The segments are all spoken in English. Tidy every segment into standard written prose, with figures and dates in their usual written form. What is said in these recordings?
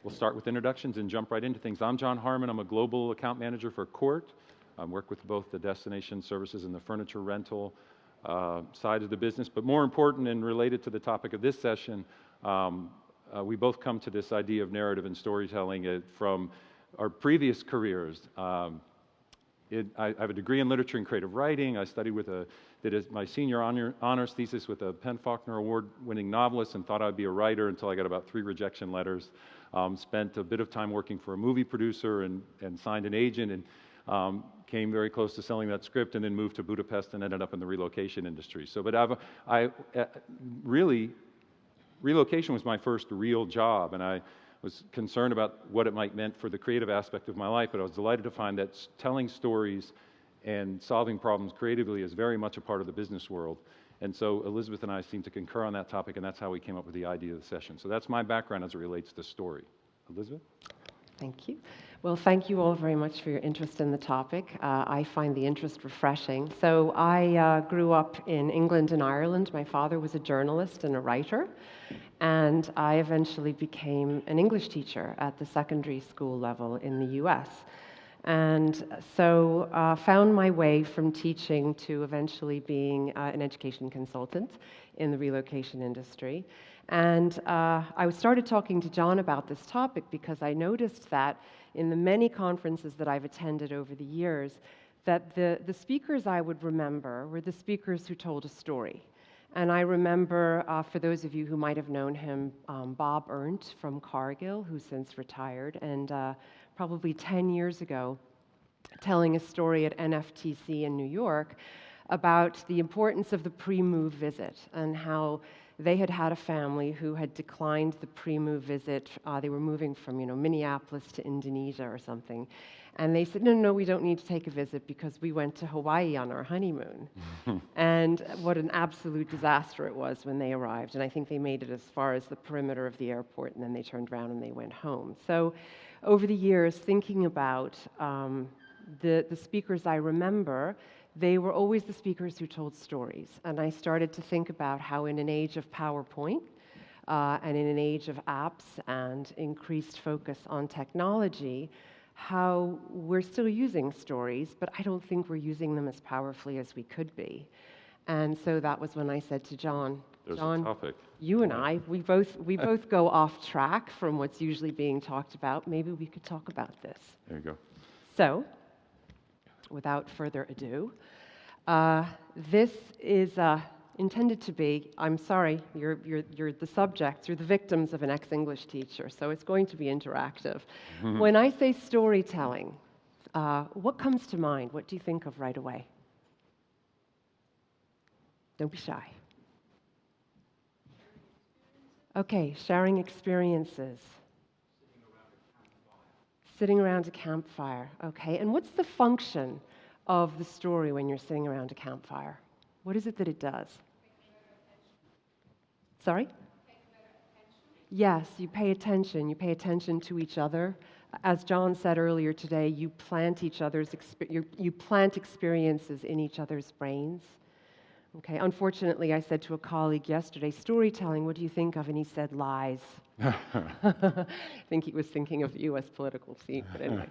we'll start with introductions and jump right into things. I'm Jon Harman. I'm a global account manager for CORT. I work with both the destination services and the furniture rental side of the business. But more important and related to the topic of this session, we both come to this idea of narrative and storytelling from our previous careers. I have a degree in literature and creative writing. I studied did my senior honors thesis with a PEN Faulkner Award-winning novelist and thought I'd be a writer until I got about 3 rejection letters. Spent a bit of time working for a movie producer and signed an agent and came very close to selling that script and then moved to Budapest and ended up in the relocation industry. So, but relocation was my first real job, and I was concerned about what it might mean for the creative aspect of my life, but I was delighted to find that telling stories and solving problems creatively is very much a part of the business world. And so Elizabeth and I seem to concur on that topic, and that's how we came up with the idea of the session. So that's my background as it relates to story. Elizabeth? Thank you. Well, thank you all very much for your interest in the topic. I find the interest refreshing. So I grew up in England and Ireland. My father was a journalist and a writer, and I eventually became an English teacher at the secondary school level in the US. And so found my way from teaching to eventually being an education consultant in the relocation industry. And I started talking to Jon about this topic because I noticed that in the many conferences that I've attended over the years, that the speakers I would remember were the speakers who told a story. And I remember, for those of you who might have known him, Bob Erndt from Cargill, who's since retired, and probably 10 years ago, telling a story at NFTC in New York about the importance of the pre-move visit and how they had a family who had declined the pre-move visit. They were moving from, Minneapolis to Indonesia or something. And they said, no, we don't need to take a visit because we went to Hawaii on our honeymoon. And what an absolute disaster it was when they arrived. And I think they made it as far as the perimeter of the airport, and then they turned around and they went home. So over the years, thinking about the speakers I remember, they were always the speakers who told stories. And I started to think about how in an age of PowerPoint and in an age of apps and increased focus on technology, how we're still using stories, but I don't think we're using them as powerfully as we could be. And so that was when I said to Jon, There's a topic. You and I, we both go off track from what's usually being talked about. Maybe we could talk about this. There you go. So, without further ado, this is intended to be, I'm sorry, you're the subjects, you're the victims of an ex-English teacher, so it's going to be interactive. When I say storytelling, what comes to mind? What do you think of right away? Don't be shy. Okay, sharing experiences. Sitting around a campfire, okay. And what's the function of the story when you're sitting around a campfire? What is it that it does? Sorry? Yes, you pay attention. You pay attention to each other. As Jon said earlier today, you plant you plant experiences in each other's brains. Okay, unfortunately, I said to a colleague yesterday, storytelling, what do you think of? And he said, lies. I think he was thinking of the U.S. political scene, but anyway.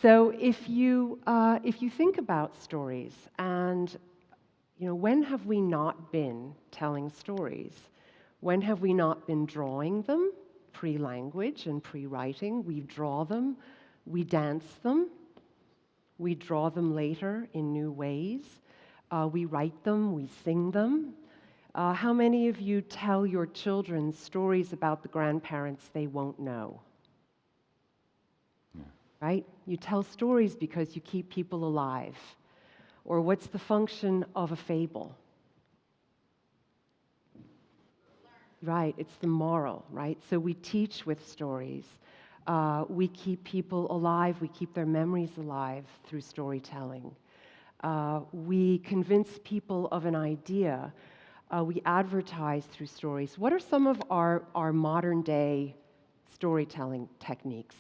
So if you think about stories, and when have we not been telling stories? When have we not been drawing them? Pre-language and pre-writing, we draw them, we dance them, we draw them later in new ways. We write them, we sing them. How many of you tell your children stories about the grandparents they won't know? Yeah. Right? You tell stories because you keep people alive. Or what's the function of a fable? Right, it's the moral, right? So we teach with stories. We keep people alive, we keep their memories alive through storytelling. We convince people of an idea. We advertise through stories. What are some of our modern day storytelling techniques?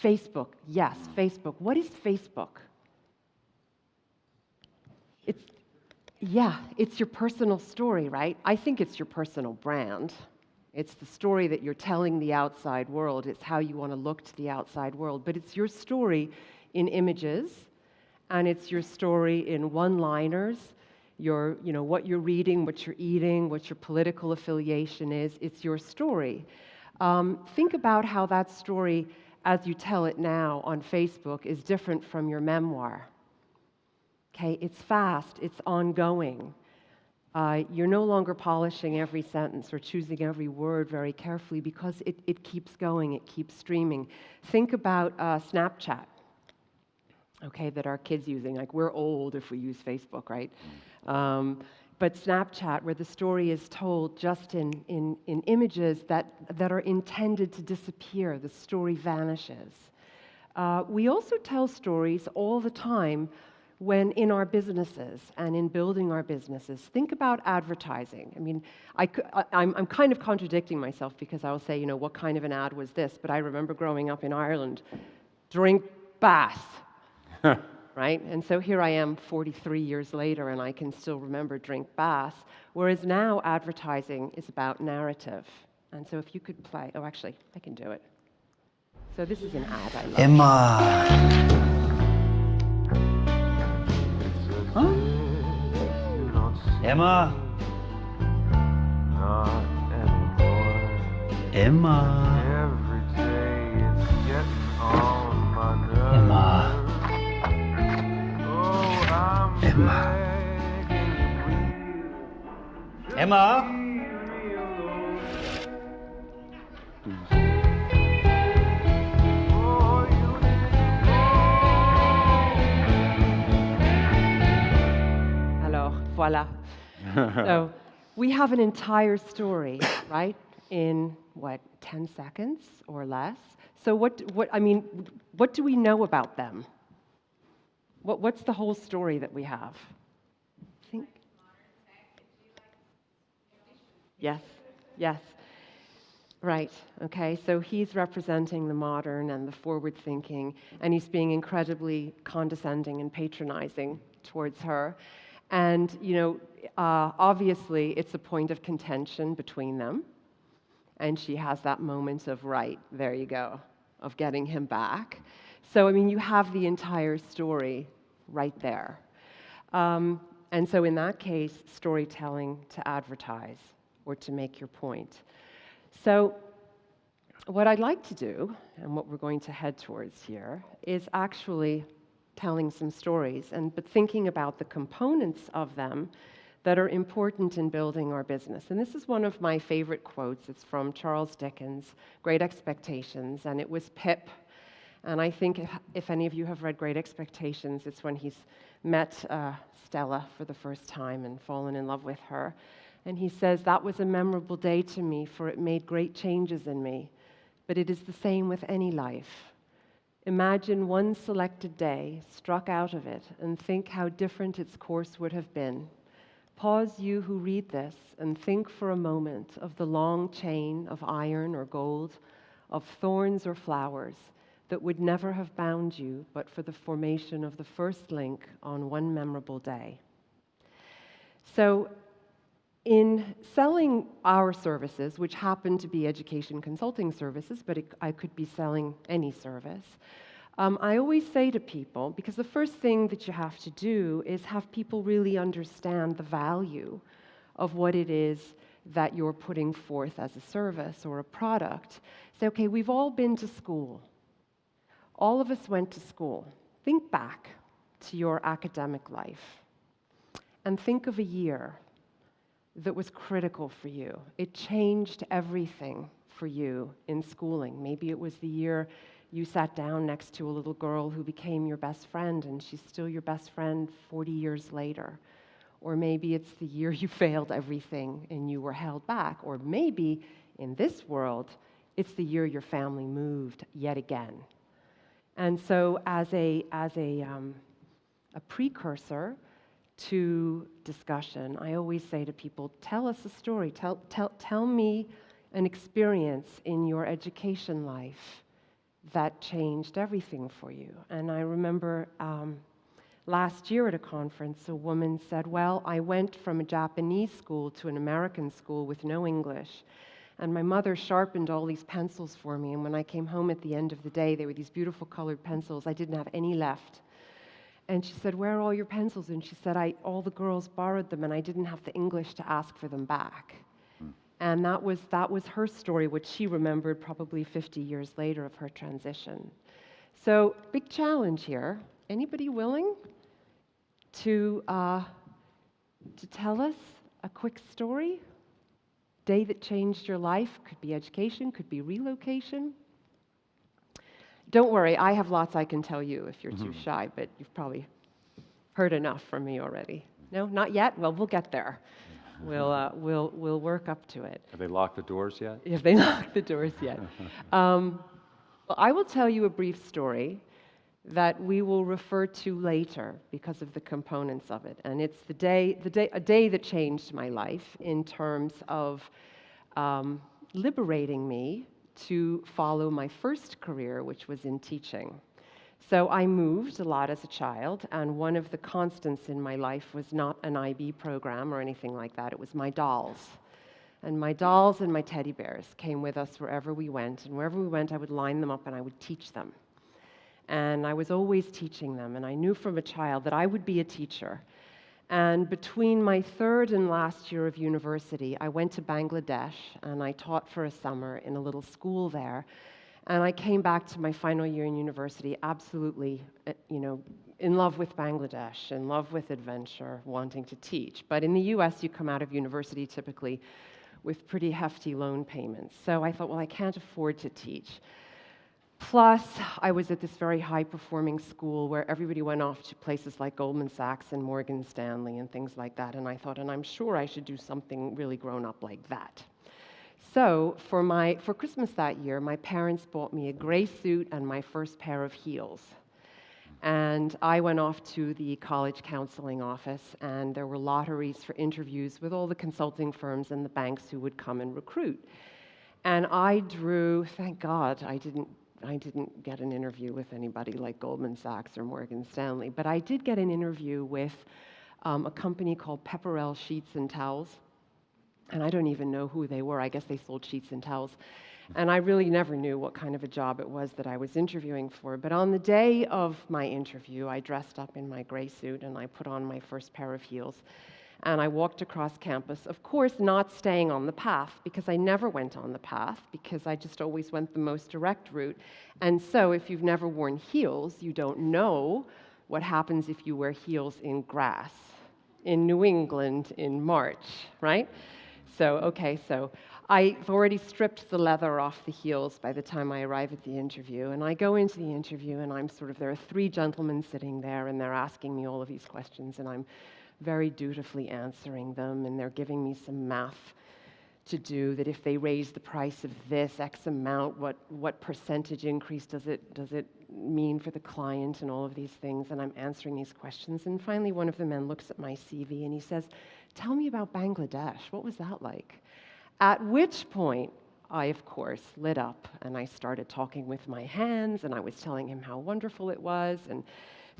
Facebook, yes, Facebook. What is Facebook? It's your personal story, right? I think it's your personal brand. It's the story that you're telling the outside world. It's how you want to look to the outside world. But it's your story in images, and it's your story in one-liners, what you're reading, what you're eating, what your political affiliation is. It's your story. Think about how that story, as you tell it now on Facebook, is different from your memoir. Okay, it's fast, it's ongoing. You're no longer polishing every sentence or choosing every word very carefully because it keeps going, it keeps streaming. Think about Snapchat, okay, that our kids using. Like, we're old if we use Facebook, right? But Snapchat, where the story is told just in images that are intended to disappear, the story vanishes. We also tell stories all the time when in our businesses and in building our businesses. Think about advertising. I mean, I'm kind of contradicting myself because I'll say, what kind of an ad was this? But I remember growing up in Ireland, drink bath, right? And so here I am 43 years later, and I can still remember drink bath, whereas now advertising is about narrative. And so if you could play, oh, actually, I can do it. So this is an ad I love. Emma. Huh? Emma. Not anymore. Emma. Every day it's getting on my nerves. Emma. Oh, I'm Emma. begging you, Emma. leave me alone. Oh, you didn't go. Alors, voilà. So we have an entire story, right, in, 10 seconds or less? So what do we know about them? What's the whole story that we have? Think. Yes. Right, okay, so he's representing the modern and the forward-thinking, and he's being incredibly condescending and patronizing towards her. And, obviously, it's a point of contention between them. And she has that moment of, right, there you go, of getting him back. So, you have the entire story right there. And so in that case, storytelling to advertise or to make your point. So what I'd like to do, and what we're going to head towards here, is actually telling some stories, but thinking about the components of them that are important in building our business. And this is one of my favorite quotes. It's from Charles Dickens' Great Expectations, and it was Pip. And I think if any of you have read Great Expectations, it's when he's met Stella for the first time and fallen in love with her. And he says, "That was a memorable day to me, for it made great changes in me. But it is the same with any life. Imagine one selected day struck out of it and think how different its course would have been. Pause, you who read this, and think for a moment of the long chain of iron or gold, of thorns or flowers that would never have bound you but for the formation of the first link on one memorable day." So, in selling our services, which happen to be education consulting services, but I could be selling any service, I always say to people, because the first thing that you have to do is have people really understand the value of what it is that you're putting forth as a service or a product. Say, okay, we've all been to school. All of us went to school. Think back to your academic life and think of a year that was critical for you. It changed everything for you in schooling. Maybe it was the year you sat down next to a little girl who became your best friend, and she's still your best friend 40 years later. Or maybe it's the year you failed everything and you were held back. Or maybe in this world, it's the year your family moved yet again. And so as a precursor to discussion, I always say to people, tell us a story. Tell me an experience in your education life that changed everything for you. And I remember last year at a conference, a woman said, well, I went from a Japanese school to an American school with no English, And my mother sharpened all these pencils for me, and when I came home at the end of the day, they were these beautiful colored pencils. I didn't have any left. And she said, "Where are all your pencils?" And she said, all the girls borrowed them, and I didn't have the English to ask for them back. And that was her story, which she remembered probably 50 years later of her transition. So, big challenge here. Anybody willing to tell us a quick story? Day that changed your life? Could be education, could be relocation. Don't worry, I have lots I can tell you if you're too shy, but you've probably heard enough from me already. No, not yet? Well, we'll get there. We'll work up to it. Have they locked the doors yet? If they lock the doors yet. Well, I will tell you a brief story that we will refer to later because of the components of it. And it's a day that changed my life in terms of liberating me to follow my first career, which was in teaching. So I moved a lot as a child, and one of the constants in my life was not an IB program or anything like that. It was my dolls. And my dolls and my teddy bears came with us wherever we went. And wherever we went, I would line them up and I would teach them. And I was always teaching them. And I knew from a child that I would be a teacher. And between my third and last year of university, I went to Bangladesh and I taught for a summer in a little school there. And I came back to my final year in university absolutely, in love with Bangladesh, in love with adventure, wanting to teach. But in the US, you come out of university typically with pretty hefty loan payments. So I thought, well, I can't afford to teach. Plus, I was at this very high-performing school where everybody went off to places like Goldman Sachs and Morgan Stanley and things like that. And I thought, and I'm sure I should do something really grown-up like that. So for Christmas that year, my parents bought me a gray suit and my first pair of heels. And I went off to the college counseling office, and there were lotteries for interviews with all the consulting firms and the banks who would come and recruit. And I drew, thank God, I didn't get an interview with anybody like Goldman Sachs or Morgan Stanley, but I did get an interview with a company called Pepperell Sheets and Towels. And I don't even know who they were. I guess they sold sheets and towels. And I really never knew what kind of a job it was that I was interviewing for. But on the day of my interview, I dressed up in my gray suit and I put on my first pair of heels. And I walked across campus, of course, not staying on the path, because I never went on the path, because I just always went the most direct route. And so if you've never worn heels, you don't know what happens if you wear heels in grass in New England in March, right? So I've already stripped the leather off the heels by the time I arrive at the interview. And I go into the interview, and there are three gentlemen sitting there, and they're asking me all of these questions, and I'm very dutifully answering them, and they're giving me some math to do, that if they raise the price of this X amount, what percentage increase does it mean for the client, and all of these things. And I'm answering these questions. And finally, one of the men looks at my CV and he says, "Tell me about Bangladesh. What was that like?" At which point, I, of course, lit up and I started talking with my hands, and I was telling him how wonderful it was, and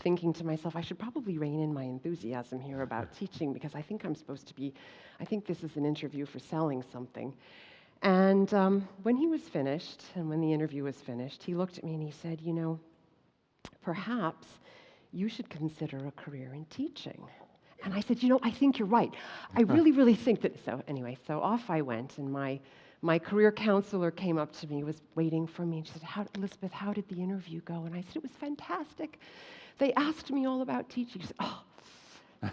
thinking to myself, I should probably rein in my enthusiasm here about teaching, because I think this is an interview for selling something. And when he was finished, and when the interview was finished, he looked at me and he said, perhaps you should consider a career in teaching. And I said, I think you're right. I really, really think that. So anyway, off I went, and my career counselor came up to me, was waiting for me, and she said, Elizabeth, how did the interview go? And I said, it was fantastic. They asked me all about teaching. She said, oh,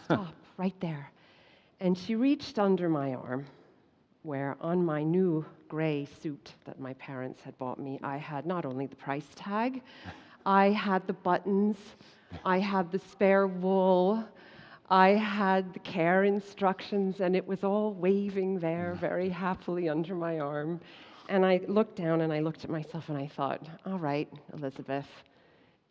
stop, right there. And she reached under my arm, where on my new gray suit that my parents had bought me, I had not only the price tag, I had the buttons, I had the spare wool, I had the care instructions, and it was all waving there very happily under my arm. And I looked down and I looked at myself and I thought, all right, Elizabeth,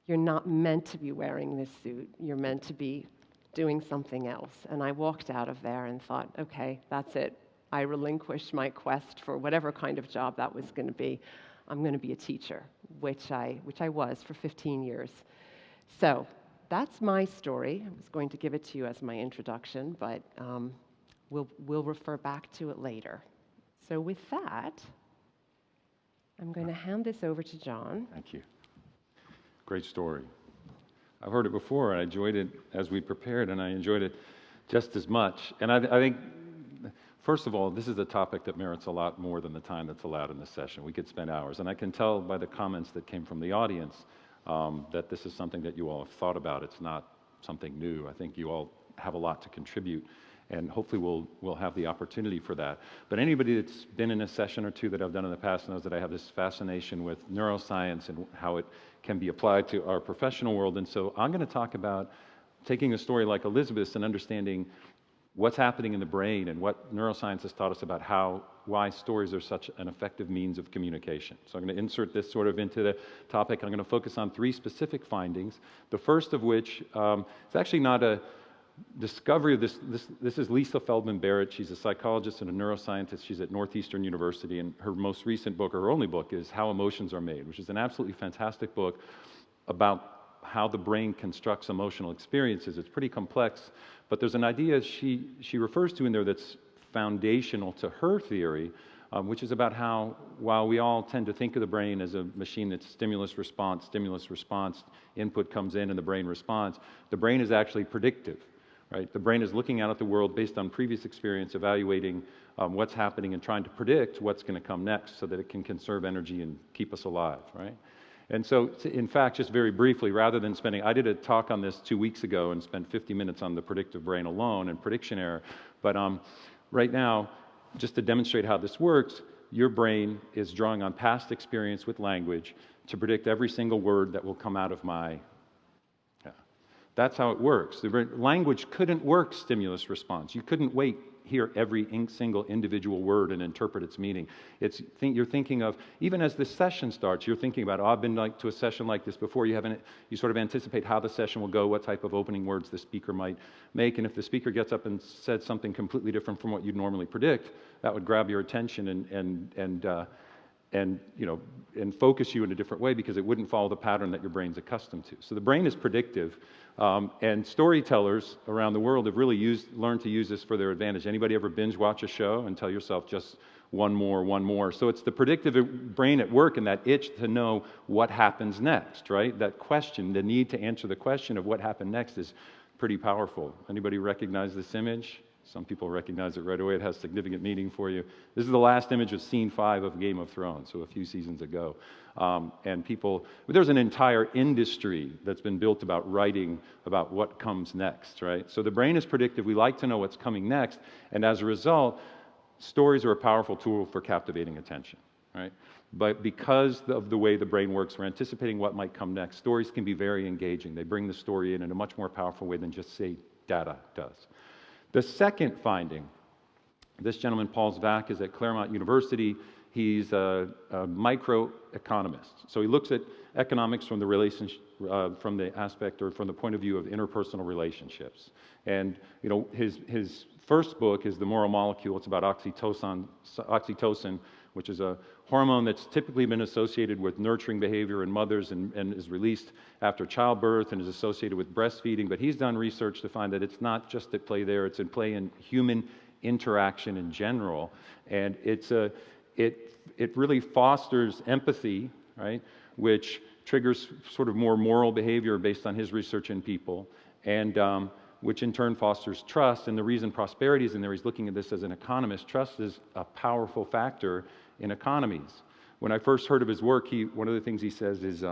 you're not meant to be wearing this suit. You're meant to be doing something else. And I walked out of there and thought, okay, that's it. I relinquished my quest for whatever kind of job that was going to be. I'm going to be a teacher, which I was for 15 years. So that's my story. I was going to give it to you as my introduction, but we'll refer back to it later. So with that, I'm going to hand this over to Jon. Thank you. Great story. I've heard it before, and I enjoyed it as we prepared, and I enjoyed it just as much. And I think, first of all, this is a topic that merits a lot more than the time that's allowed in this session. We could spend hours, and I can tell by the comments that came from the audience that this is something that you all have thought about. It's not something new. I think you all have a lot to contribute, and hopefully we'll have the opportunity for that. But anybody that's been in a session or two that I've done in the past knows that I have this fascination with neuroscience and how it can be applied to our professional world. And so I'm going to talk about taking a story like Elizabeth's and understanding what's happening in the brain and what neuroscience has taught us about why stories are such an effective means of communication. So I'm going to insert this sort of into the topic. I'm going to focus on 3 specific findings, the first of which is actually not a discovery of this. This is Lisa Feldman Barrett. She's a psychologist and a neuroscientist. She's at Northeastern University, and her most recent book, or her only book, is How Emotions Are Made, which is an absolutely fantastic book about how the brain constructs emotional experiences. It's pretty complex, but there's an idea she refers to in there that's foundational to her theory, which is about how, while we all tend to think of the brain as a machine that's stimulus, response, input comes in and the brain responds, the brain is actually predictive. Right? The brain is looking out at the world based on previous experience, evaluating what's happening and trying to predict what's going to come next so that it can conserve energy and keep us alive, right? And so, in fact, just very briefly, rather than I did a talk on this 2 weeks ago and spent 50 minutes on the predictive brain alone and prediction error, but right now, just to demonstrate how this works, your brain is drawing on past experience with language to predict every single word that will come out of my. That's how it works. The language couldn't work stimulus response. You couldn't hear every single individual word and interpret its meaning. You're thinking of, even as this session starts, you're thinking about, I've been to a session like this before. You sort of anticipate how the session will go, what type of opening words the speaker might make, and if the speaker gets up and said something completely different from what you'd normally predict, that would grab your attention and focus you in a different way because it wouldn't follow the pattern that your brain's accustomed to. So the brain is predictive, and storytellers around the world have really learned to use this for their advantage. Anybody ever binge watch a show and tell yourself just one more? So it's the predictive brain at work and that itch to know what happens next, right? That question, the need to answer the question of what happened next is pretty powerful. Anybody recognize this image? Some people recognize it right away. It has significant meaning for you. This is the last image of Scene 5 of Game of Thrones, so a few seasons ago. There's an entire industry that's been built about writing about what comes next, right? So the brain is predictive. We like to know what's coming next, and as a result, stories are a powerful tool for captivating attention, right? But because of the way the brain works, we're anticipating what might come next. Stories can be very engaging. They bring the story in a much more powerful way than just, say, data does. The second finding, this gentleman, Paul Zvack, is at Claremont University. He's a microeconomist. So he looks at economics from from the aspect or from the point of view of interpersonal relationships. And his first book is The Moral Molecule. It's about oxytocin, which is a hormone that's typically been associated with nurturing behavior in mothers and is released after childbirth and is associated with breastfeeding. But he's done research to find that it's not just at play there, it's in play in human interaction in general. And it really fosters empathy, right, which triggers sort of more moral behavior based on his research in people, and which in turn fosters trust. And the reason prosperity is in there, he's looking at this as an economist. Trust is a powerful factor in economies. When I first heard of his work, one of the things he says is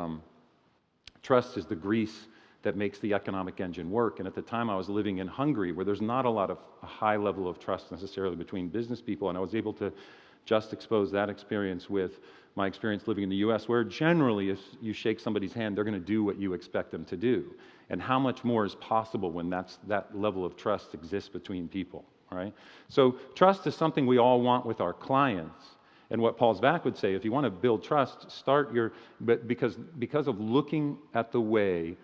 trust is the grease that makes the economic engine work. And at the time I was living in Hungary, where there's not a high level of trust necessarily between business people, and I was able to just expose that experience with my experience living in the US, where generally if you shake somebody's hand, they're going to do what you expect them to do. And how much more is possible when that level of trust exists between people, right? So trust is something we all want with our clients. And what Paul Zvack would say, if you want to build trust, because of looking at the way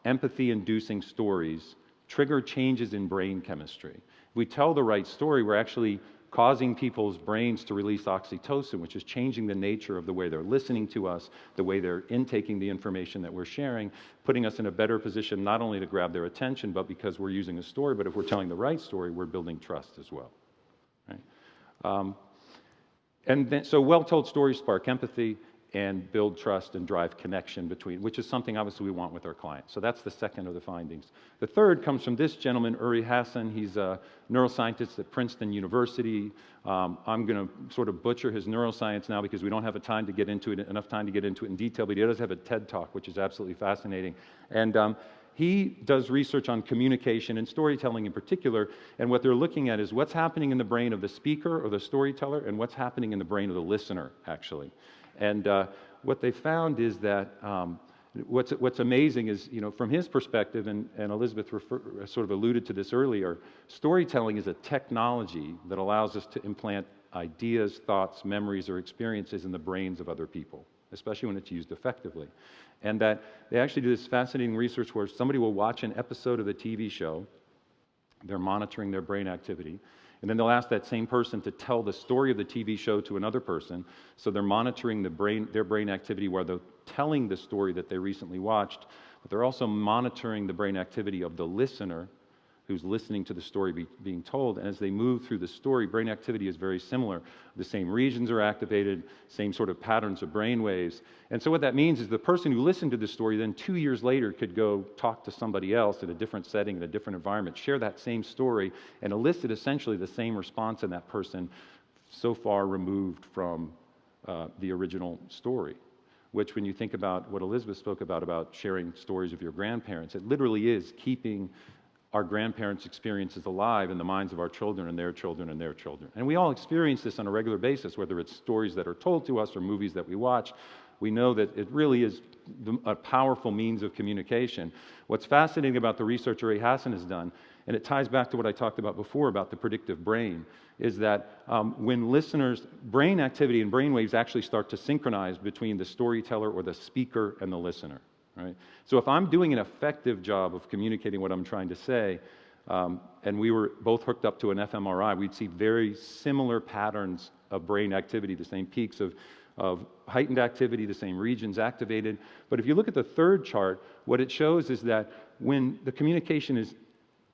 empathy-inducing stories trigger changes in brain chemistry. If we tell the right story, we're actually causing people's brains to release oxytocin, which is changing the nature of the way they're listening to us, the way they're intaking the information that we're sharing, putting us in a better position not only to grab their attention, but because we're using a story, but if we're telling the right story, we're building trust as well. Right? And then, so well-told stories spark empathy and build trust and drive connection between, which is something obviously we want with our clients. So that's the second of the findings. The third comes from this gentleman, Uri Hassan. He's a neuroscientist at Princeton University. I'm going to sort of butcher his neuroscience now because we don't have enough time to get into it in detail, but he does have a TED Talk, which is absolutely fascinating. And he does research on communication and storytelling in particular, and what they're looking at is what's happening in the brain of the speaker or the storyteller and what's happening in the brain of the listener, actually. And what they found is that what's amazing is, from his perspective, and Elizabeth sort of alluded to this earlier, storytelling is a technology that allows us to implant ideas, thoughts, memories, or experiences in the brains of other people, especially when it's used effectively. And that they actually do this fascinating research where somebody will watch an episode of the TV show, they're monitoring their brain activity, and then they'll ask that same person to tell the story of the TV show to another person, so they're monitoring their brain activity while they're telling the story that they recently watched, but they're also monitoring the brain activity of the listener who's listening to the story being told. And as they move through the story, brain activity is very similar. The same regions are activated, same sort of patterns of brain waves. And so what that means is the person who listened to the story then 2 years later could go talk to somebody else in a different setting, in a different environment, share that same story, and elicit essentially the same response in that person so far removed from the original story. Which, when you think about what Elizabeth spoke about sharing stories of your grandparents, it literally is keeping our grandparents' experiences alive in the minds of our children and their children and their children. And we all experience this on a regular basis, whether it's stories that are told to us or movies that we watch. We know that it really is a powerful means of communication. What's fascinating about the research Uri Hassan has done, and it ties back to what I talked about before about the predictive brain, is that when listeners, brain activity and brain waves actually start to synchronize between the storyteller or the speaker and the listener. Right? So if I'm doing an effective job of communicating what I'm trying to say, and we were both hooked up to an fMRI, we'd see very similar patterns of brain activity, the same peaks of heightened activity, the same regions activated. But if you look at the third chart, what it shows is that when the communication is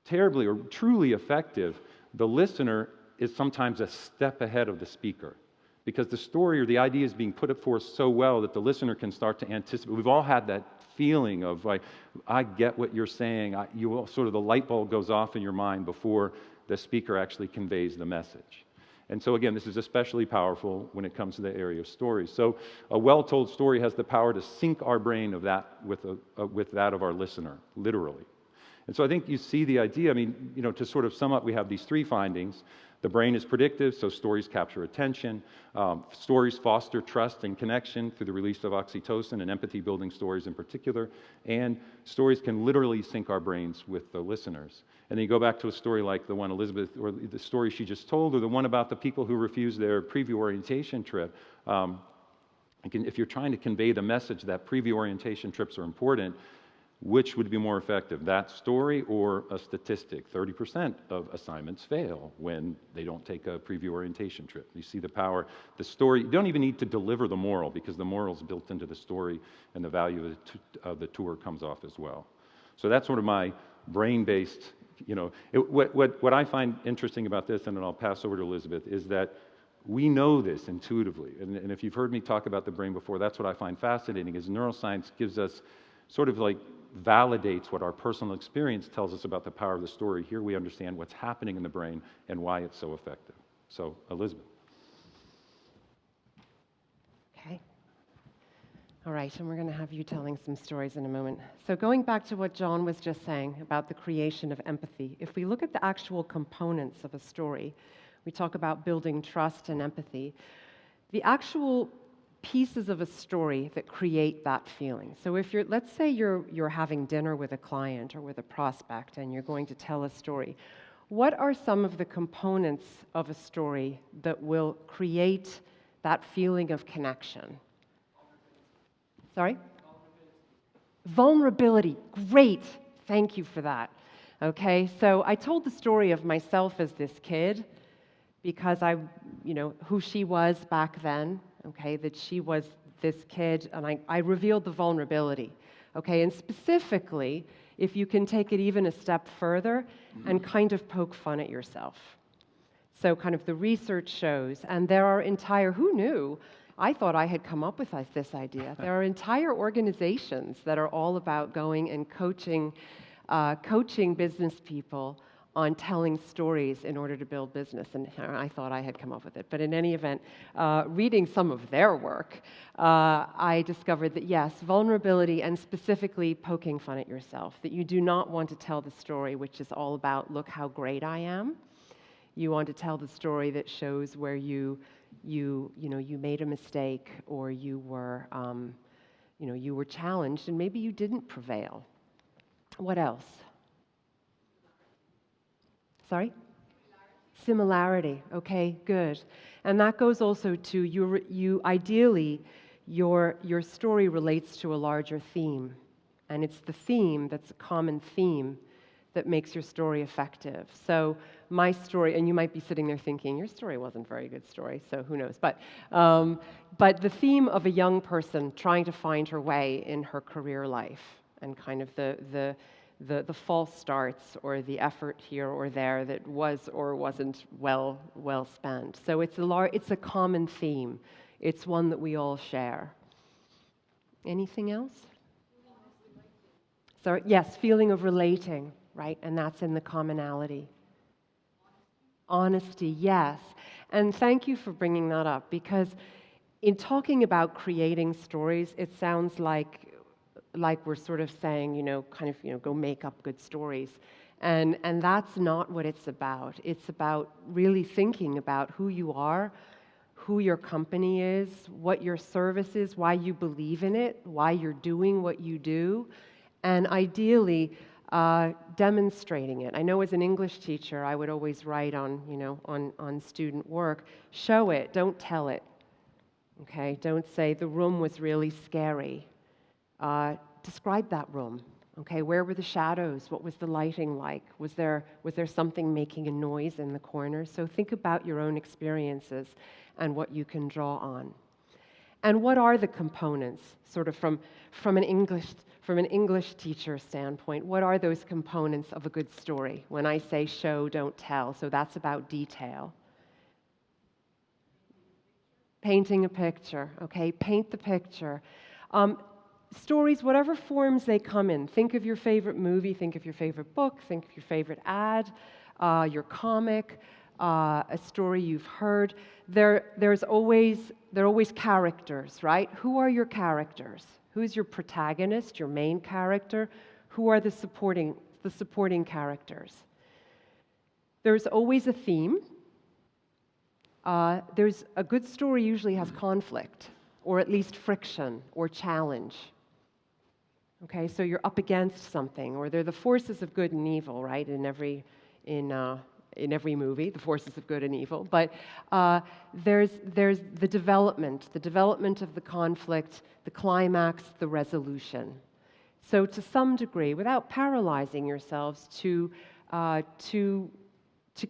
terribly or truly effective, the listener is sometimes a step ahead of the speaker, because the story or the idea is being put forth so well that the listener can start to anticipate. We've all had that feeling of like, I get what you're saying. Sort of the light bulb goes off in your mind before the speaker actually conveys the message. And so again, this is especially powerful when it comes to the area of stories. So a well-told story has the power to sync our brain of that with that of our listener, literally. And so I think you see the idea. I mean, to sort of sum up, we have these three findings. The brain is predictive, so stories capture attention. Stories foster trust and connection through the release of oxytocin and empathy-building stories in particular. And stories can literally sync our brains with the listeners. And then you go back to a story like the one Elizabeth, or the story she just told, or the one about the people who refused their preview orientation trip. If you're trying to convey the message that preview orientation trips are important, which would be more effective, that story or a statistic? 30% of assignments fail when they don't take a preview orientation trip. You see the power. The story, you don't even need to deliver the moral because the moral is built into the story and the value of the tour comes off as well. So that's sort of my brain-based, what I find interesting about this, and then I'll pass over to Elizabeth, is that we know this intuitively. And if you've heard me talk about the brain before, that's what I find fascinating, is neuroscience gives us sort of like validates what our personal experience tells us about the power of the story. Here we understand what's happening in the brain and why it's so effective. So, Elizabeth. Okay. All right, and we're going to have you telling some stories in a moment. So going back to what Jon was just saying about the creation of empathy, if we look at the actual components of a story, we talk about building trust and empathy. The actual pieces of a story that create that feeling. So if let's say you're having dinner with a client or with a prospect and you're going to tell a story, what are some of the components of a story that will create that feeling of connection? Sorry? Vulnerability. Great. Thank you for that. Okay, so I told the story of myself as this kid because who she was back then. Okay, that she was this kid, and I revealed the vulnerability. Okay, and specifically, if you can take it even a step further and kind of poke fun at yourself. So kind of the research shows, and there are who knew? I thought I had come up with this idea. There are entire organizations that are all about going and coaching business people on telling stories in order to build business, and I thought I had come up with it. But in any event, reading some of their work, I discovered that yes, vulnerability and specifically poking fun at yourself, that you do not want to tell the story which is all about, look how great I am. You want to tell the story that shows where you made a mistake, or you were challenged and maybe you didn't prevail. What else? Sorry? Similarity. Okay, good. And that goes also to ideally, your story relates to a larger theme. And it's the theme that's a common theme that makes your story effective. So my story, and you might be sitting there thinking, your story wasn't a very good story, so who knows. But the theme of a young person trying to find her way in her career life, and kind of the false starts or the effort here or there that was or wasn't well spent. So it's a common theme. It's one that we all share. Anything else? Sorry, yes, feeling of relating, right? And that's in the commonality. Honesty, yes. And thank you for bringing that up, because in talking about creating stories, it sounds like we're sort of saying, go make up good stories. And that's not what it's about. It's about really thinking about who you are, who your company is, what your service is, why you believe in it, why you're doing what you do, and ideally demonstrating it. I know as an English teacher, I would always write on student work, show it, don't tell it. Okay, don't say the room was really scary. Describe that room. Okay, where were the shadows? What was the lighting like? Was there something making a noise in the corner? So think about your own experiences and what you can draw on. And what are the components, sort of from an English teacher standpoint? What are those components of a good story? When I say show, don't tell, so that's about detail. Painting a picture. Okay, paint the picture. Stories, whatever forms they come in. Think of your favorite movie, think of your favorite book, think of your favorite ad, your comic, a story you've heard. There are always characters, right? Who are your characters? Who's your protagonist, your main character? Who are the supporting characters? There's always a theme. There's a good story usually has conflict, or at least friction or challenge. Okay, so you're up against something, or they're the forces of good and evil, right? In every movie, the forces of good and evil. But there's the development of the conflict, the climax, the resolution. So to some degree, without paralyzing yourselves, to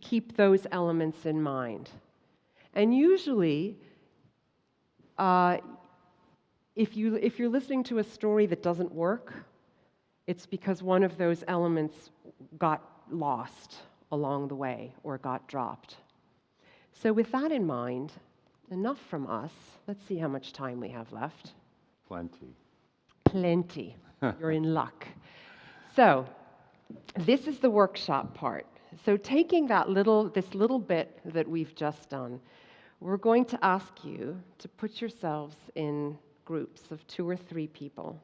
keep those elements in mind. And usually, if you're listening to a story that doesn't work, it's because one of those elements got lost along the way or got dropped. So with that in mind, enough from us. Let's see how much time we have left. Plenty. You're in luck. So this is the workshop part. So taking this little bit that we've just done, we're going to ask you to put yourselves in groups of 2 or 3 people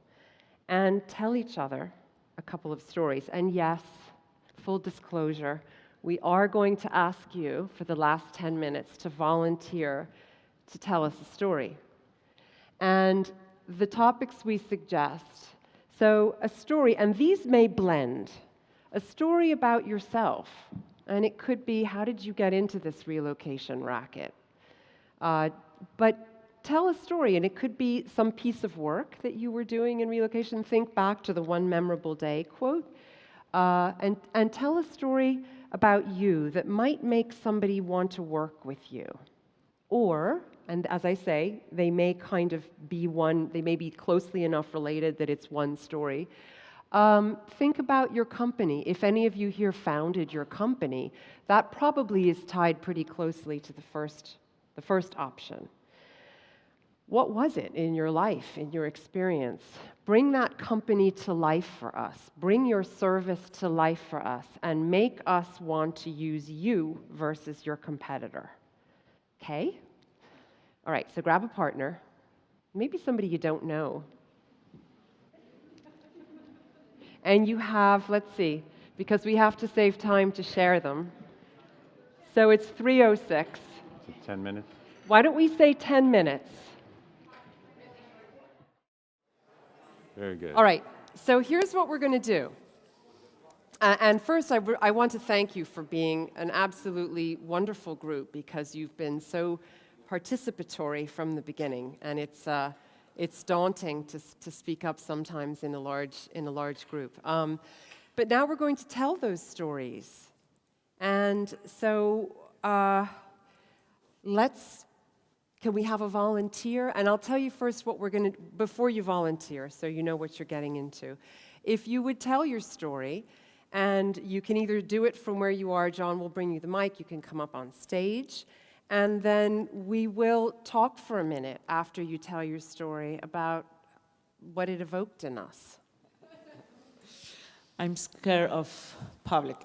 and tell each other a couple of stories. And yes, full disclosure, we are going to ask you for the last 10 minutes to volunteer to tell us a story. And the topics we suggest, so a story, and these may blend, a story about yourself, and it could be, how did you get into this relocation racket? But tell a story, and it could be some piece of work that you were doing in relocation. Think back to the one memorable day quote, and tell a story about you that might make somebody want to work with you. Or, and as I say, they may kind of be they may be closely enough related that it's one story. Think about your company. If any of you here founded your company, that probably is tied pretty closely to the first option. What was it in your life, in your experience? Bring that company to life for us. Bring your service to life for us and make us want to use you versus your competitor. Okay? All right, so grab a partner, maybe somebody you don't know. And you have, let's see, because we have to save time to share them. So it's 3:06. So 10 minutes? Why don't we say 10 minutes? Very good. All right, so here's what we're going to do. And first, I want to thank you for being an absolutely wonderful group because you've been so participatory from the beginning, and it's daunting to speak up sometimes in a large group. But now we're going to tell those stories, and so Can we have a volunteer? And I'll tell you first what we're going to, before you volunteer, so you know what you're getting into. If you would tell your story, and you can either do it from where you are, Jon will bring you the mic, you can come up on stage, and then we will talk for a minute after you tell your story about what it evoked in us. I'm scared of public.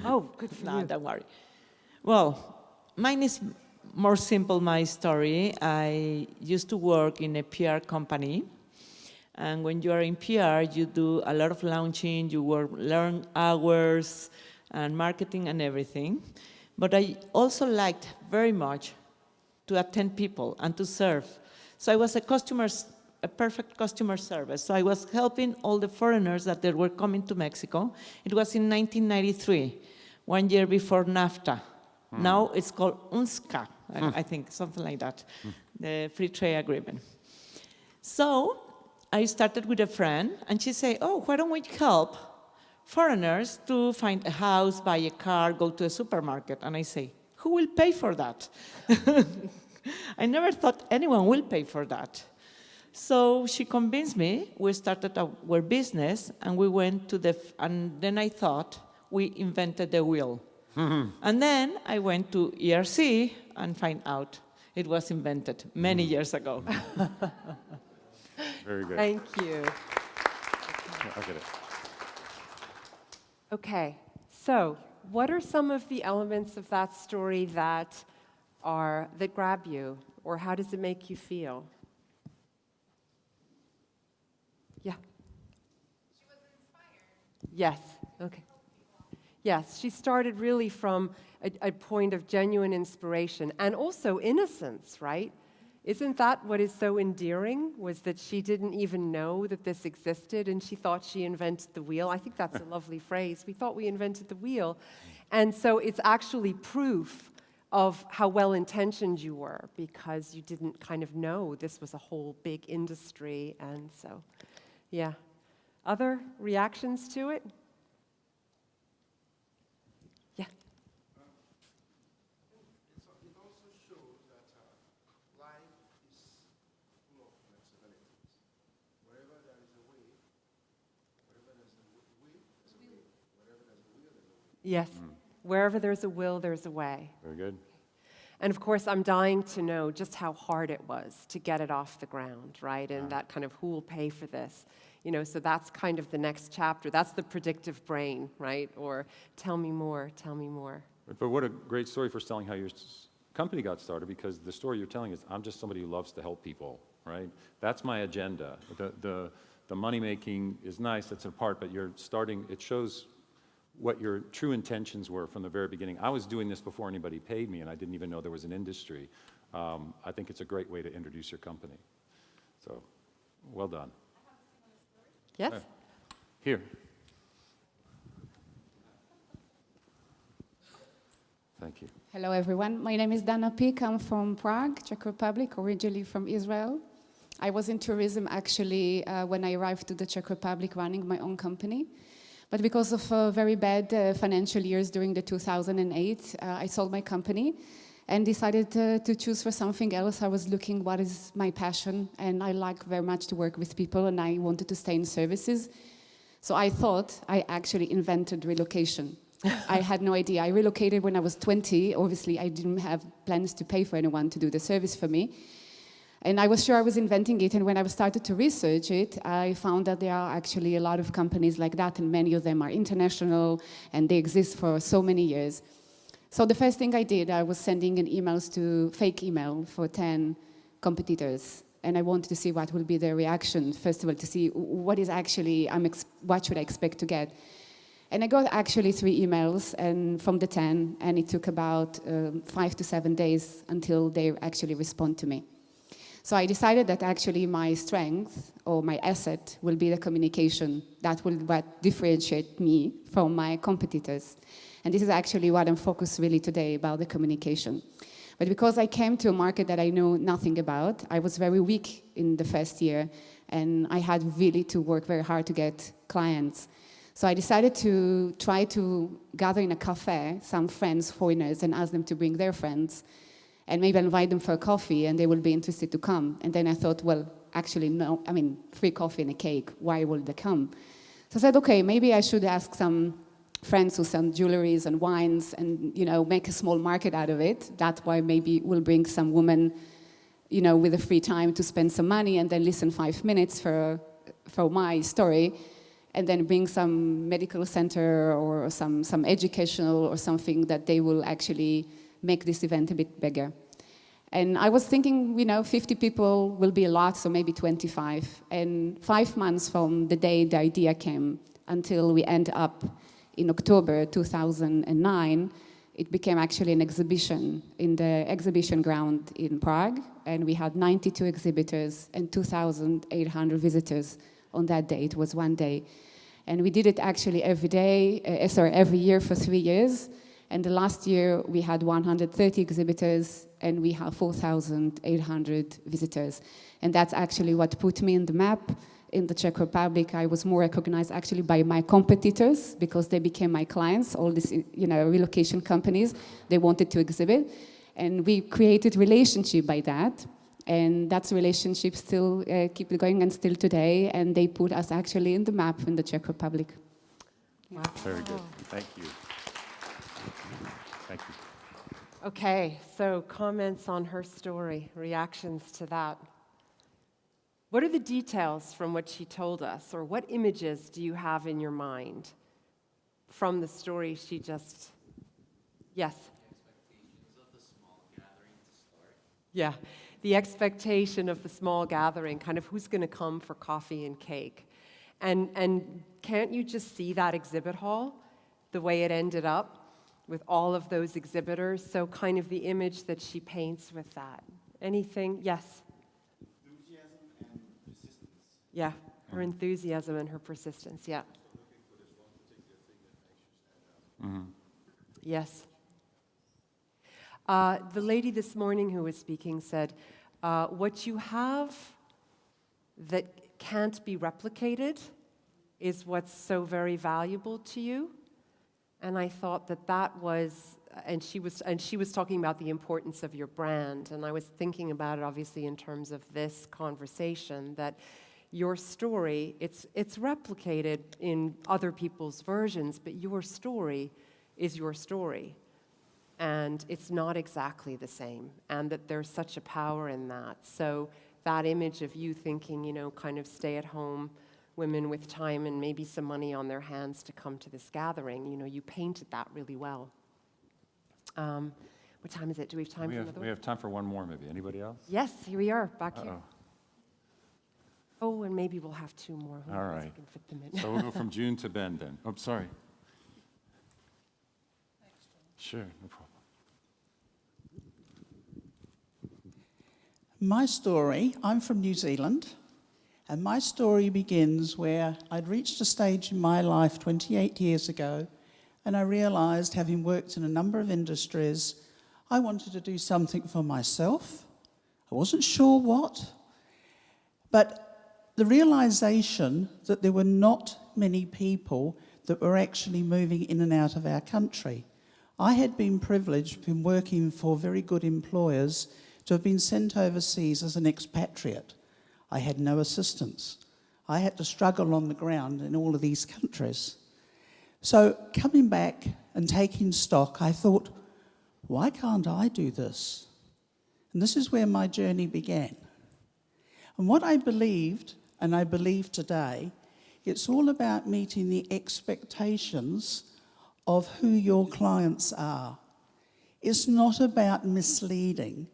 Oh, good for No, you. don't worry. Well, mine is more simple, my story. I used to work in a PR company. And when you are in PR, you do a lot of launching, you work long hours and marketing and everything. But I also liked very much to attend people and to serve. So I was a perfect customer service. So I was helping all the foreigners that they were coming to Mexico. It was in 1993, 1 year before NAFTA. Now it's called UNSCA, I think, something like that, the free trade agreement. So I started with a friend, and she said, oh, why don't we help foreigners to find a house, buy a car, go to a supermarket? And I say, who will pay for that? I never thought anyone will pay for that. So she convinced me. We started our business, and we went to and then I thought we invented the wheel. And then I went to ERC and find out it was invented many years ago. Very good. Thank you. I'll get it. Okay, so what are some of the elements of that story that grab you, or how does it make you feel? Yeah. She was inspired. Yes. Okay. Yes, she started really from a point of genuine inspiration and also innocence, right? Isn't that what is so endearing, was that she didn't even know that this existed and she thought she invented the wheel? I think that's a lovely phrase. We thought we invented the wheel. And so it's actually proof of how well-intentioned you were, because you didn't kind of know this was a whole big industry. And so, yeah. Other reactions to it? Yeah. It also shows that life is full of flexibilities. Wherever there is a way, wherever there's a will, there's a way. Wherever there's a will, there's a way. Yes. Wherever there's a will, there's a way. Very good. And of course, I'm dying to know just how hard it was to get it off the ground, right? And that kind of who will pay for this? You know, so that's kind of the next chapter. That's the predictive brain, right? Or tell me more, tell me more. But what a great story for telling how your company got started, because the story you're telling is, I'm just somebody who loves to help people, right? That's my agenda. The money making is nice, that's a part, but you're starting, it shows what your true intentions were from the very beginning. I was doing this before anybody paid me, and I didn't even know there was an industry. I think it's a great way to introduce your company. So, well done. Yes? Here. Thank you. Hello, everyone. My name is Donna. I'm from Prague, Czech Republic, originally from Israel. I was in tourism, actually, when I arrived to the Czech Republic running my own company. But because of very bad financial years during the 2008, I sold my company and decided to choose for something else. I was looking what is my passion, and I like very much to work with people, and I wanted to stay in services. So I thought I actually invented relocation. I had no idea. I relocated when I was 20. Obviously, I didn't have plans to pay for anyone to do the service for me. And I was sure I was inventing it, and when I started to research it, I found that there are actually a lot of companies like that, and many of them are international, and they exist for so many years. So the first thing I did, I was sending fake email for 10 competitors, and I wanted to see what will be their reaction, first of all, to see what is actually, what should I expect to get. And I got actually 3 emails and from the 10, and it took about 5 to 7 days until they actually respond to me. So I decided that actually my strength or my asset will be the communication. That will what differentiate me from my competitors. And this is actually what I'm focused really today about the communication. But because I came to a market that I know nothing about, I was very weak in the first year, and I had really to work very hard to get clients. So I decided to try to gather in a cafe some friends, foreigners, and ask them to bring their friends, and maybe invite them for a coffee, and they will be interested to come. And then I thought, well, actually, no, free coffee and a cake, why will they come? So I said, okay, maybe I should ask some friends who sell jewelries and wines and, make a small market out of it. That's why maybe we'll bring some women, with a free time to spend some money and then listen 5 minutes for my story, and then bring some medical center or some educational or something that they will actually make this event a bit bigger. And I was thinking, 50 people will be a lot, so maybe 25. And 5 months from the day the idea came until we end up in October 2009, it became actually an exhibition in the exhibition ground in Prague. And we had 92 exhibitors and 2,800 visitors on that day. It was one day. And we did it actually every year for 3 years. And the last year, we had 130 exhibitors, and we have 4,800 visitors. And that's actually what put me in the map. In the Czech Republic, I was more recognized actually by my competitors because they became my clients, all these, relocation companies. They wanted to exhibit. And we created relationship by that. And that relationship still keep going and still today. And they put us actually in the map in the Czech Republic. Wow. Very good. Thank you. Thank you. Okay, so comments on her story, reactions to that. What are the details from what she told us, or what images do you have in your mind from the story she just... Yes? Expectations of the small gathering to start. Yeah, the expectation of the small gathering, kind of who's going to come for coffee and cake. And can't you just see that exhibit hall, the way it ended up with all of those exhibitors? So kind of the image that she paints with that. Anything? Yes? Enthusiasm and persistence. Yeah, her enthusiasm and her persistence, yeah. So looking for this one particular thing that makes you stand out. Yes. The lady this morning who was speaking said, what you have that can't be replicated is what's so very valuable to you. And I thought that was, and she was talking about the importance of your brand, and I was thinking about it obviously in terms of this conversation, that your story, it's replicated in other people's versions, but your story is your story. And it's not exactly the same, and that there's such a power in that. So that image of you thinking, kind of stay at home, women with time and maybe some money on their hands to come to this gathering, you painted that really well. What time is it? Do we have time for another one? We have time for one more, maybe. Anybody else? Yes, here we are, back here. Oh, and maybe we'll have 2 more. Who All knows if right. we can fit them in. So we'll go from June to Ben then. Oh, sorry. Sure, no problem. My story, I'm from New Zealand, and my story begins where I'd reached a stage in my life 28 years ago, and I realised, having worked in a number of industries, I wanted to do something for myself. I wasn't sure what, but the realisation that there were not many people that were actually moving in and out of our country. I had been privileged, been working for very good employers, to have been sent overseas as an expatriate. I had no assistance. I had to struggle on the ground in all of these countries. So coming back and taking stock, I thought, why can't I do this? And this is where my journey began. And what I believed, and I believe today, it's all about meeting the expectations of who your clients are. It's not about misleading.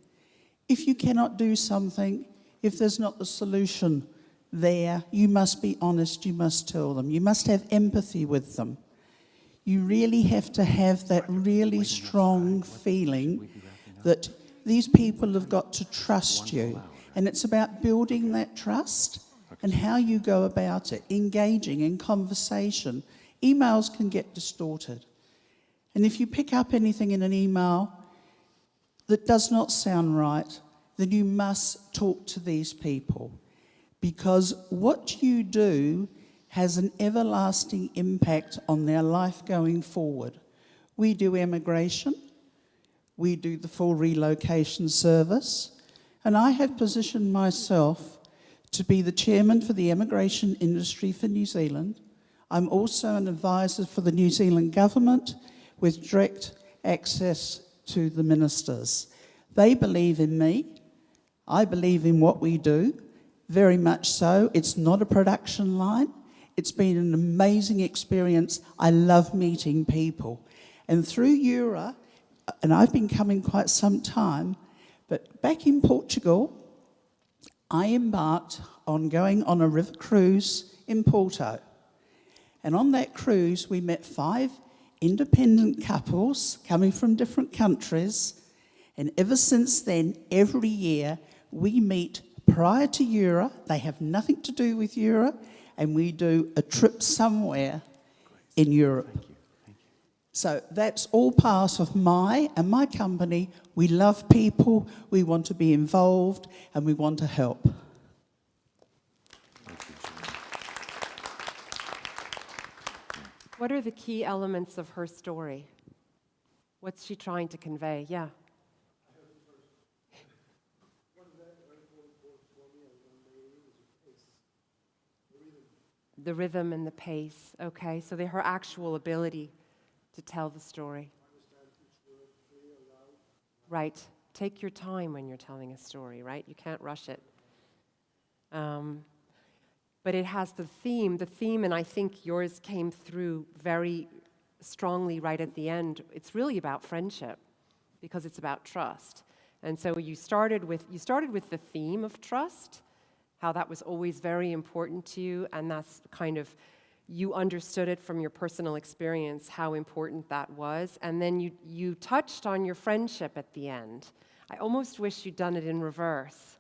If you cannot do something, if there's not the solution there, you must be honest, you must tell them. You must have empathy with them. You really have to have that really strong feeling that these people have got to trust you. And it's about building that trust and how you go about it, engaging in conversation. Emails can get distorted. And if you pick up anything in an email that does not sound right, then you must talk to these people. Because what you do has an everlasting impact on their life going forward. We do immigration, we do the full relocation service, and I have positioned myself to be the chairman for the immigration industry for New Zealand. I'm also an advisor for the New Zealand government with direct access to the ministers. They believe in me. I believe in what we do, very much so. It's not a production line. It's been an amazing experience. I love meeting people. And through EuRA, and I've been coming quite some time, but back in Portugal, I embarked on going on a river cruise in Porto. And on that cruise, we met 5 independent couples coming from different countries. And ever since then, every year, we meet prior to EuRA. They have nothing to do with EuRA, and we do a trip somewhere in Europe. Thank you. So that's all part of my company. We love people, we want to be involved, and we want to help. What are the key elements of her story? What's she trying to convey? Yeah. The rhythm and the pace, okay? So her actual ability to tell the story. Right. Take your time when you're telling a story, right? You can't rush it. But it has the theme, and I think yours came through very strongly right at the end. It's really about friendship because it's about trust. And so you started with the theme of trust, how that was always very important to you, and that's kind of, you understood it from your personal experience, how important that was, and then you touched on your friendship at the end. I almost wish you'd done it in reverse.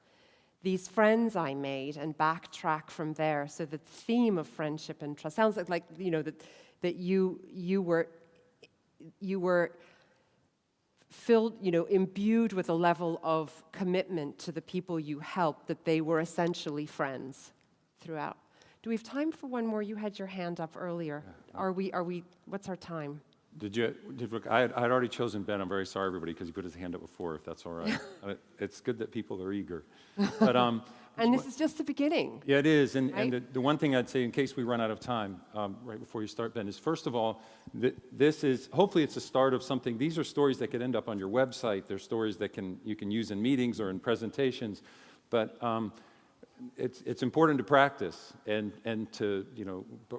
These friends I made, and backtrack from there. So the theme of friendship and trust sounds like you know that you were filled, imbued with a level of commitment to the people you helped, that they were essentially friends throughout. Do we have time for one more? You had your hand up earlier. Yeah. Are we, what's our time? I had already chosen Ben. I'm very sorry, everybody, because he put his hand up before, if that's all right. It's good that people are eager. But, and this is just the beginning. Yeah, it is. And, right? and the one thing I'd say, in case we run out of time, right before you start, Ben, is first of all, this is, hopefully it's the start of something. These are stories that could end up on your website. They're stories that you can use in meetings or in presentations. But it's important to practice. And to,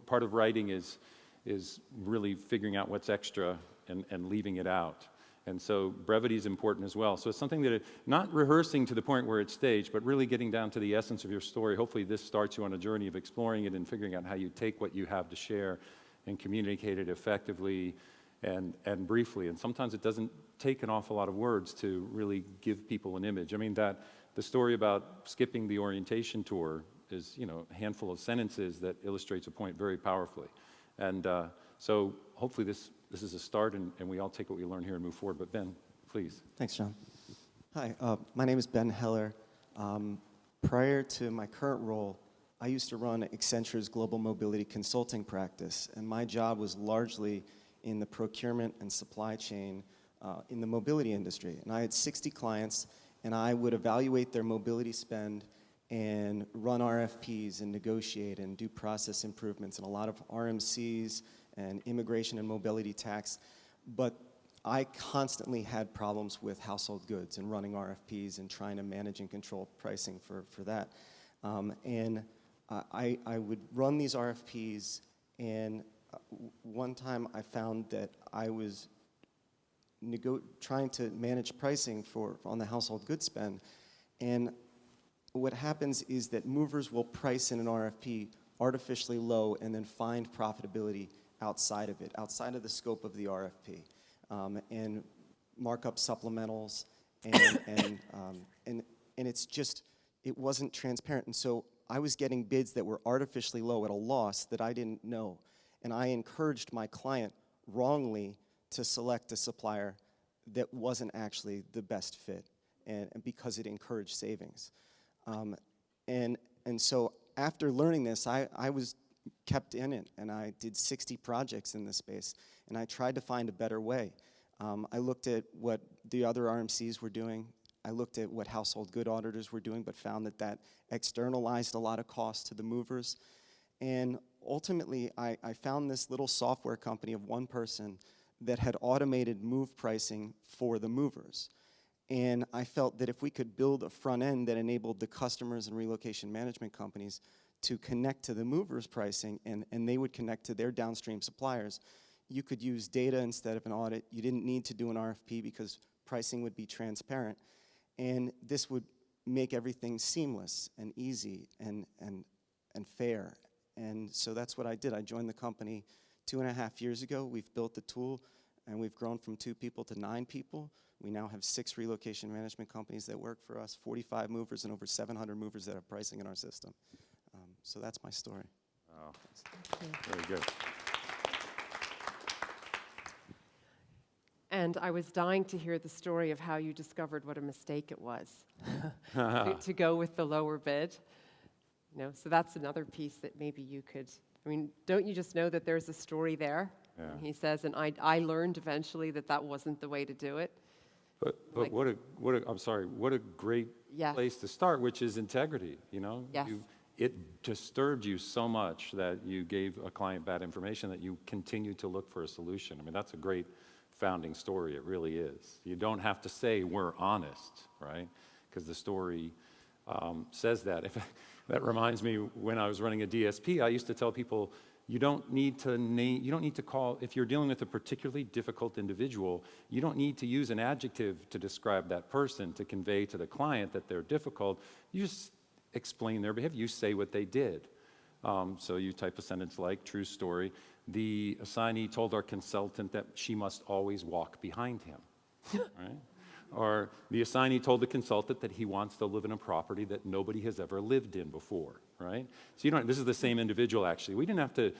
part of writing is really figuring out what's extra and leaving it out. And so brevity is important as well. So it's something that, not rehearsing to the point where it's staged, but really getting down to the essence of your story. Hopefully this starts you on a journey of exploring it and figuring out how you take what you have to share and communicate it effectively and briefly. And sometimes it doesn't take an awful lot of words to really give people an image. I mean, the story about skipping the orientation tour is, a handful of sentences that illustrates a point very powerfully. And so hopefully this is a start, and we all take what we learn here and move forward. But Ben, please. Thanks, John. Hi, my name is Ben Heller. Prior to my current role, I used to run Accenture's global mobility consulting practice, and my job was largely in the procurement and supply chain in the mobility industry. And I had 60 clients, and I would evaluate their mobility spend and run RFPs and negotiate and do process improvements and a lot of RMCs and immigration and mobility tax. But I constantly had problems with household goods and running RFPs and trying to manage and control pricing for that. I would run these RFPs, and one time I found that I was trying to manage pricing on the household goods spend, and what happens is that movers will price in an RFP artificially low and then find profitability outside of it, outside of the scope of the RFP, and mark up supplementals, and it's just, it wasn't transparent. And so I was getting bids that were artificially low at a loss that I didn't know. And I encouraged my client wrongly to select a supplier that wasn't actually the best fit, and because it encouraged savings. And so after learning this, I was kept in it, and I did 60 projects in this space, and I tried to find a better way. I looked at what the other RMCs were doing. I looked at what household good auditors were doing, but found that externalized a lot of costs to the movers. And ultimately, I found this little software company of one person that had automated move pricing for the movers. And I felt that if we could build a front end that enabled the customers and relocation management companies to connect to the movers pricing, and they would connect to their downstream suppliers, you could use data instead of an audit. You didn't need to do an RFP because pricing would be transparent. And this would make everything seamless and easy and fair. And so that's what I did. I joined the company 2.5 years ago. We've built the tool, and we've grown from 2 people to 9 people. We now have 6 relocation management companies that work for us, 45 movers, and over 700 movers that have pricing in our system. So that's my story. Wow. Very good. And I was dying to hear the story of how you discovered what a mistake it was to go with the lower bid. You know, so that's another piece that maybe you could, I mean, don't you just know that there's a story there? Yeah. And he says, and I learned eventually that wasn't the way to do it. But Like- what a great Yes. place to start, which is integrity, you know? Yes. It disturbed you so much that you gave a client bad information that you continued to look for a solution. I mean, that's a great founding story, it really is. You don't have to say we're honest, right? Because the story says that. That reminds me, when I was running a DSP, I used to tell people, you don't need to call, if you're dealing with a particularly difficult individual, you don't need to use an adjective to describe that person to convey to the client that they're difficult. You just explain their behavior. You say what they did. So you type a sentence like, true story, the assignee told our consultant that she must always walk behind him, right? Or the assignee told the consultant that he wants to live in a property that nobody has ever lived in before, right? So this is the same individual actually. We didn't have to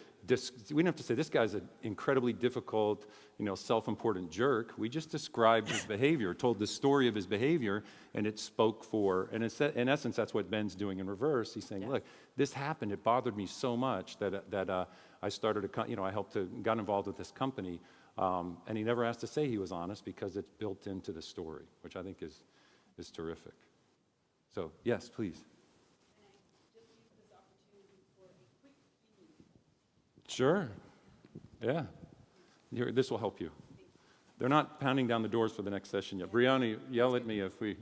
say this guy's an incredibly difficult, self-important jerk. We just described his behavior, told the story of his behavior, and it spoke for, and in essence, that's what Ben's doing in reverse. He's saying, yes, look, this happened, it bothered me so much that I started I got involved with this company. And he never has to say he was honest because it's built into the story, which I think is terrific. So, yes, please. Sure. Yeah. This will help you. They're not pounding down the doors for the next session yet. Brianna, yell at me if we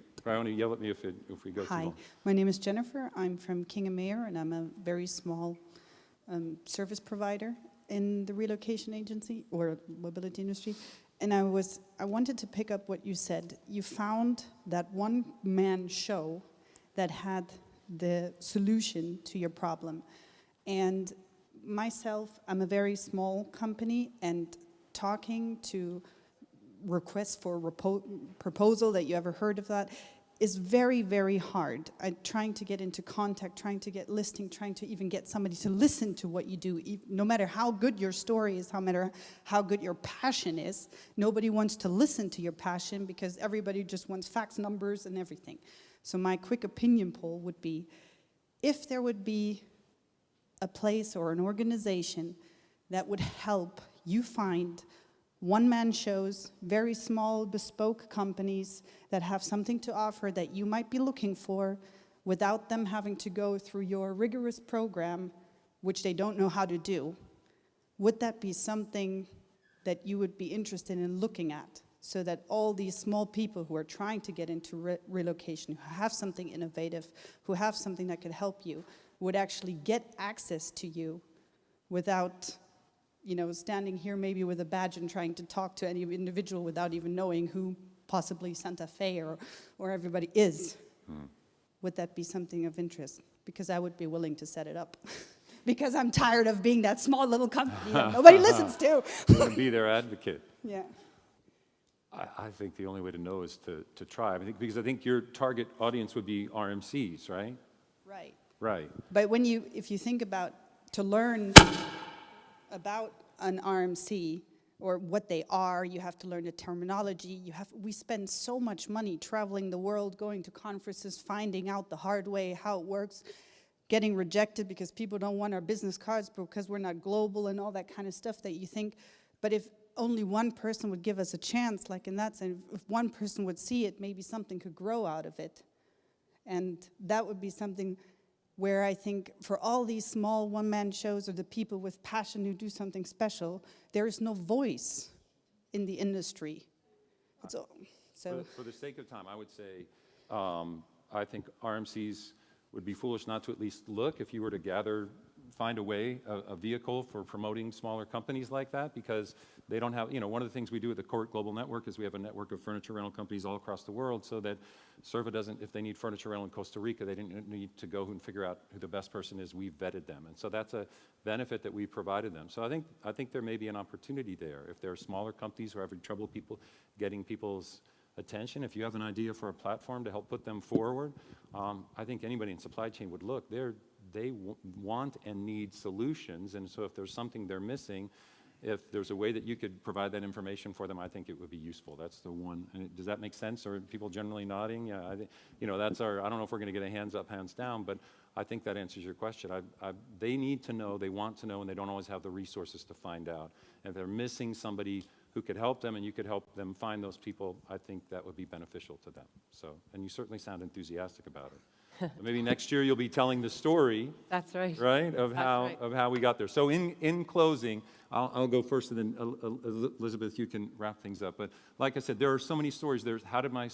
go too Hi, long. my name is Jennifer. I'm from King and Mayor, and I'm a very small service provider in the relocation agency or mobility industry. And I wanted to pick up what you said. You found that one-man show that had the solution to your problem. And myself, I'm a very small company, and talking to requests for proposal, that you ever heard of that, is very, very hard. Trying to get into contact, trying to get listing, trying to even get somebody to listen to what you do. No matter how good your story is, no matter how good your passion is, nobody wants to listen to your passion because everybody just wants facts, numbers, and everything. So my quick opinion poll would be, if there would be a place or an organization that would help you find one-man shows, very small, bespoke companies that have something to offer that you might be looking for, without them having to go through your rigorous program, which they don't know how to do, would that be something that you would be interested in looking at, so that all these small people who are trying to get into relocation, who have something innovative, who have something that could help you, would actually get access to you without, you know, standing here maybe with a badge and trying to talk to any individual without even knowing who possibly Santa Fe or everybody is? Would that be something of interest? Because I would be willing to set it up. Because I'm tired of being that small little company that nobody listens to. You want to be their advocate. Yeah. I think the only way to know is to try. Because I think your target audience would be RMCs, right? Right. Right. But if you think about, to learn about an RMC or what they are, you have to learn the terminology. We spend so much money traveling the world, going to conferences, finding out the hard way how it works, getting rejected because people don't want our business cards because we're not global and all that kind of stuff that you think. But if only one person would give us a chance, like in that sense, if one person would see it, maybe something could grow out of it. And that would be something where I think for all these small one-man shows or the people with passion who do something special, there is no voice in the industry. For the sake of time, I would say I think RMCs would be foolish not to at least look if you were to find a way, a vehicle for promoting smaller companies like that, because they don't have, one of the things we do at the CORT Global Network is we have a network of furniture rental companies all across the world, so that Serva doesn't, if they need furniture rental in Costa Rica, they didn't need to go and figure out who the best person is. We've vetted them. And so that's a benefit that we provided them. So I think there may be an opportunity there. If there are smaller companies who are having trouble getting people's attention, if you have an idea for a platform to help put them forward, I think anybody in supply chain would look. They want and need solutions, and so if there's something they're missing, if there's a way that you could provide that information for them, I think it would be useful. That's the one. And does that make sense? Or are people generally nodding? Yeah, I think, that's I don't know if we're going to get a hands up, hands down, but I think that answers your question. They need to know, they want to know, and they don't always have the resources to find out. And if they're missing somebody who could help them and you could help them find those people, I think that would be beneficial to them. So, and you certainly sound enthusiastic about it. So maybe next year you'll be telling the story. That's right. Right, of how we got there. So in closing, I'll go first, and then Elizabeth, you can wrap things up. But like I said, there are so many stories. There's how did my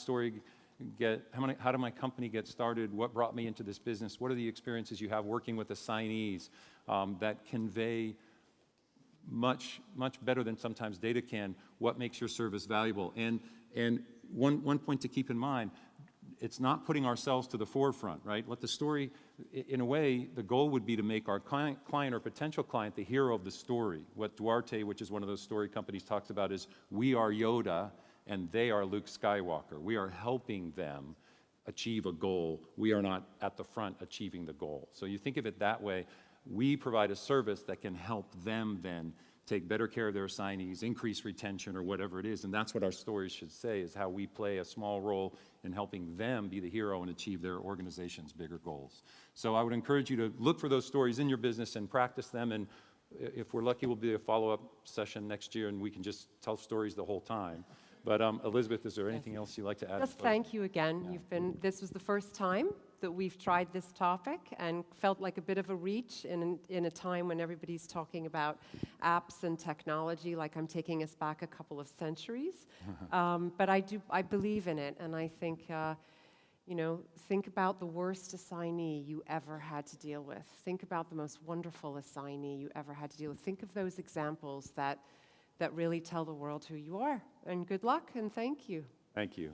company get started? What brought me into this business? What are the experiences you have working with assignees that convey much better than sometimes data can what makes your service valuable? And one point to keep in mind, it's not putting ourselves to the forefront, right? Let the story, in a way, the goal would be to make our client or potential client the hero of the story. What Duarte, which is one of those story companies, talks about is we are Yoda and they are Luke Skywalker. We are helping them achieve a goal. We are not at the front achieving the goal. So you think of it that way. We provide a service that can help them then take better care of their assignees, increase retention, or whatever it is. And that's what our stories should say, is how we play a small role in helping them be the hero and achieve their organization's bigger goals. So I would encourage you to look for those stories in your business and practice them. And if we're lucky, we'll be a follow-up session next year, and we can just tell stories the whole time. But Elizabeth, is there anything else you'd like to add? Just thank you again. Yeah. This was the first time that we've tried this topic and felt like a bit of a reach in a time when everybody's talking about apps and technology, like I'm taking us back a couple of centuries. But I believe in it, and I think, think about the worst assignee you ever had to deal with. Think about the most wonderful assignee you ever had to deal with. Think of those examples that really tell the world who you are. And good luck, and thank you. Thank you.